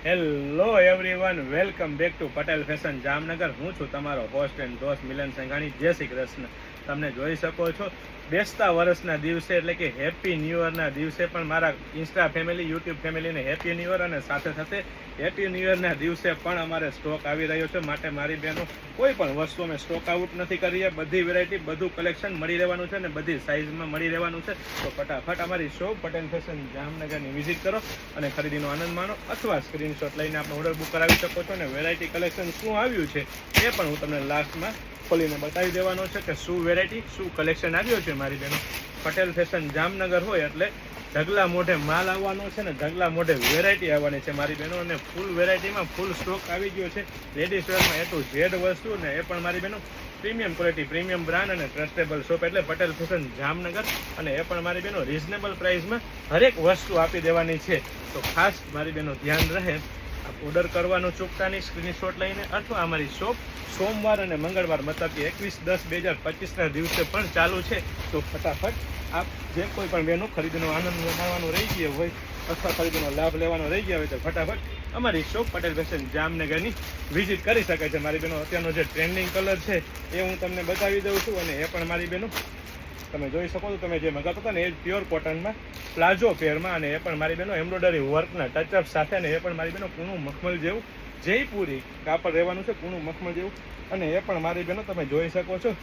Hello everyone, welcome back to Patel fashion Jamnagar. હું છું તમારો હોસ્ટ એન્ડ દોસ્ત મિલન સંઘાણી. જય શ્રી કૃષ્ણ. તમને જોઈ શકો છો બેસતા વર્ષના દિવસે એટલે કે હેપી ન્યૂ યરના દિવસે પણ મારા ઇન્સ્ટા ફેમિલી, યુટ્યુબ ફેમિલીને હેપી ન્યૂ યર, અને સાથે સાથે હેપી ન્યૂ યરના દિવસે પણ અમારે સ્ટોક આવી રહ્યો છે. માટે મારી બહેનો કોઈ પણ વસ્તુ અમે સ્ટોક આઉટ નથી કરીએ. બધી વેરાયટી, બધું કલેક્શન મળી રહેવાનું છે અને બધી સાઇઝમાં મળી રહેવાનું છે. તો ફટાફટ અમારી શોપ પટેલ ફેશન જામનગરની વિઝિટ કરો અને ખરીદીનો આનંદ માણો, અથવા સ્ક્રીનશોટ લઈને આપણે ઓર્ડર બુક કરાવી શકો છો. અને વેરાયટી કલેક્શન શું આવ્યું છે એ પણ હું તમને લાસ્ટમાં ખોલીને બતાવી દેવાનો છે કે શું વેરાયટી, શું કલેક્શન આવ્યો છે. મારી બહેનો પટેલ ફેશન જામનગર હોય એટલે ઢગલા મોઢે માલ આવવાનો છે ને ઢગલા મોઢે વેરાયટી આવવાની છે મારી બહેનો. અને ફૂલ વેરાયટીમાં ફૂલ સ્ટોક આવી ગયો છે લેડીઝ વેરમાં એ ટુ ઝેડ વસ્તુ. ને એ પણ મારી બહેનો પ્રીમિયમ ક્વોલિટી, પ્રીમિયમ બ્રાન્ડ અને ટ્રસ્ટેબલ શોપ એટલે પટેલ ફેશન જામનગર. અને એ પણ મારી બહેનો રિઝનેબલ પ્રાઇસમાં હરેક વસ્તુ આપી દેવાની છે. તો ખાસ મારી બહેનો ધ્યાન રહે, ઓર્ડર કરવાનું ચૂકતા નહીં સ્ક્રીનશોટ લઈને. અથવા અમારી શોપ સોમવાર અને મંગળવાર મતલબ કે 21/10/2025ના દિવસે પણ ચાલુ છે. તો ફટાફટ આપ જે કોઈ પણ બહેનો ખરીદીનો આનંદ માણવાનો રહી ગયો હોય અથવા ખરીદીનો લાભ લેવાનો રહી ગયા હોય તો ફટાફટ અમારી શોપ પટેલ ફેશન જામનગરની વિઝિટ કરી શકે છે. મારી બહેનો અત્યારનો જે ટ્રેન્ડિંગ કલર છે એ હું તમને બતાવી દઉં છું. અને એ પણ મારી બહેનો તમે જોઈ શકો છો, તમે જે મગાવતા હતા ને એ પ્યોર કોટનમાં પ્લાઝો પેરમાં. અને એ પણ મારી બહેનો એમ્બ્રોઇડરી વર્કના ટચઅપ સાથે. અને એ પણ મારી બહેનો કૂણું મખમલ જેવું જયપુરી કાપડ રહેવાનું છે, કૂણું મખમલ જેવું. અને એ પણ મારી બહેનો તમે જોઈ શકો છો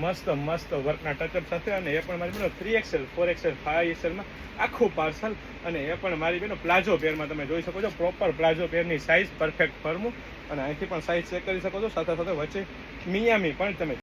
મસ્ત મસ્ત વર્કના ટચઅપ સાથે. અને એ પણ મારી બહેનો 3XL, 4XL, 5XLમાં આખું પાર્સલ. અને એ પણ મારી બહેનો પ્લાઝો પેરમાં તમે જોઈ શકો છો, પ્રોપર પ્લાઝો પેરની સાઇઝ પરફેક્ટ ફર્મું. અને અહીંથી પણ સાઇઝ ચેક કરી શકો છો. સાથે સાથે વચ્ચે મિયામી પણ તમે